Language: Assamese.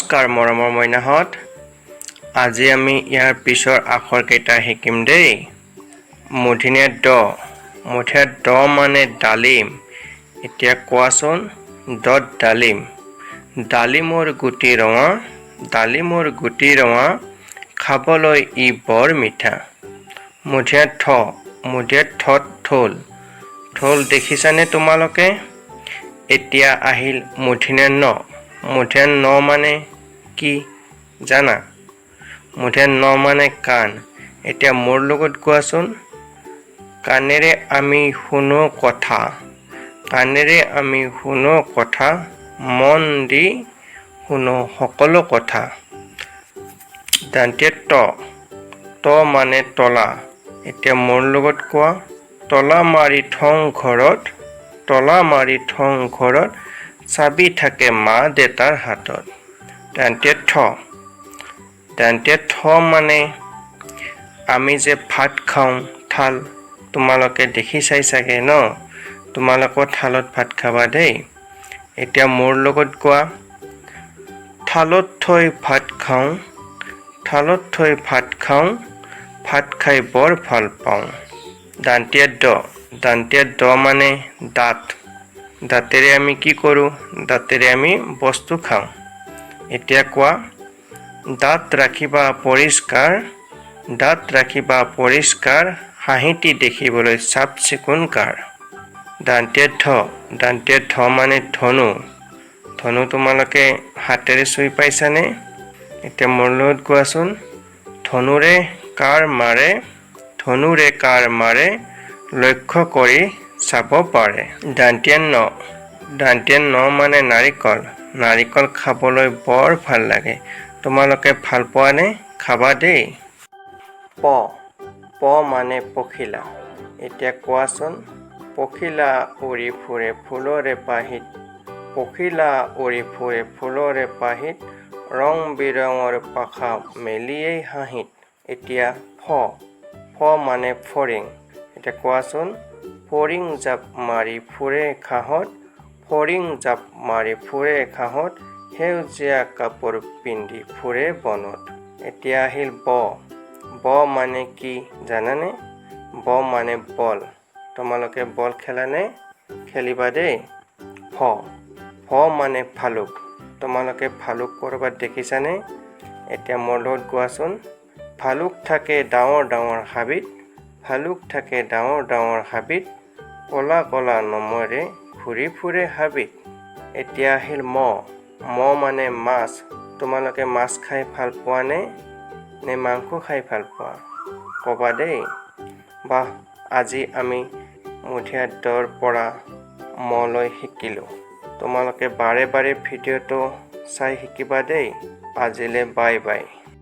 নমস্কাৰ মৰমৰ মইনাহঁত। আজি আমি ইয়াৰ পিছৰ আখৰকেইটা শিকিম দেই। মূৰ্ধন্য ড। মূৰ্ধন্য ড মানে ডালিম। এতিয়া কোৱাচোন ডত ডালিম। ডালিমৰ গুটি ৰঙা, ডালিমৰ গুটি ৰঙা, খাবলৈ ই বৰ মিঠা। মূৰ্ধন্য ঠ। মূৰ্ধন্য ঠত ঠোল। ঠোল দেখিছানে তোমালোকে? এতিয়া আহিল মূৰ্ধন্য ণ। মূৰ্ধন্য ণ মানে কি জানা? মূৰ্ধন্য ণ মানে কাণ। এতিয়া মোৰ লগত কোৱাচোন। কাণেৰে আমি শুনো কথা, কাণেৰে আমি শুনো কথা, মন দি শুনো সকলো কথা। দন্ত্য ত। ত মানে তলা। এতিয়া মোৰ লগত কোৱা। তলা মাৰি থওঁ ঘৰত, তলা মাৰি থওঁ ঘৰত, চাবি থাকে মা দেউতাৰ হাতত। দন্ত্য থ। দন্ত্য থ মানে আমি যে ভাত খাওঁ থাল, তোমালোকে দেখি চাই চাগে ন? তোমালোকৰ থালত ভাত খাবা দেই। এতিয়া মোৰ লগত কোৱা। থালত থৈ ভাত খাওঁ, থালত থৈ ভাত খাওঁ, ভাত খাই বৰ ভাল পাওঁ। দন্ত্য দ। দন্ত্য দ মানে দাঁত। দাঁতেৰে আমি কি কৰোঁ? দাঁতেৰে আমি বস্তু খাওঁ। এতিয়া কোৱা। দাঁত ৰাখিবা পৰিষ্কাৰ, দাঁত ৰাখিবা পৰিষ্কাৰ, হাঁহিটি দেখিবলৈ চাফ চিকুণ কাৰ। দন্ত্য ধ। দন্ত্য ধ মানে ধনু। ধনু তোমালোকে হাতেৰে চুই পাইছানে? এতিয়া মোৰ লগত কোৱাচোন। ধনুৰে কাৰ মাৰে, ধনুৰে কাৰ মাৰে, লক্ষ্য কৰি চাব পাৰে। দন্ত্য ন। দন্ত্য ন মানে নাৰিকল। নাৰিকল খাবলৈ বৰ ভাল লাগে। তোমালোকে ভাল পোৱানে? খাবা দেই। প। প মানে পখিলা। এতিয়া কোৱাচোন। পখিলা উৰি ফুৰে ফুলৰে পাহিত, পখিলা উৰি ফুৰে ফুলৰে পাহিত, ৰং বিৰঙৰ পাখা মেলিয়েই হাঁহিত। এতিয়া ফ। ফ মানে ফৰিং। এতিয়া কোৱাচোন। ফৰিং জাপ মাৰি ফুৰে ঘাঁহত, ফৰিং জাপ মাৰি ফুৰে ঘাঁহত, সেউজীয়া কাপোৰ পিন্ধি ফুৰে বনত। এতিয়া আহিল ব। ব মানে কি জানানে? ব মানে বল। তোমালোকে বল খেলানে? খেলিবা দেই। ফ। ফ মানে ভালুক। তোমালোকে ভালুক ক'ৰবাত দেখিছানে? এতিয়া মোৰ লগত কোৱাচোন। ভালুক থাকে ডাঙৰ ডাঙৰ হাবিত, ভালুক থাকে ডাঙৰ ডাঙৰ হাবিত, কলা কলা নোমেৰে ঘূৰি ফুৰে হাবিত। এতিয়া আহিল ম। ম মানে মাছ। তোমালোকে মাছ খাই ভাল পোৱানে? নে মাংস খাই ভাল পোৱা? ক'বা দেই। বাহ, আজি আমি মূৰ্ধন্য ড ৰ পৰা ম লৈ শিকিলোঁ। তোমালোকে বাৰে বাৰে ভিডিঅ'টো চাই শিকিবা দেই। আজিলৈ বাই বাই।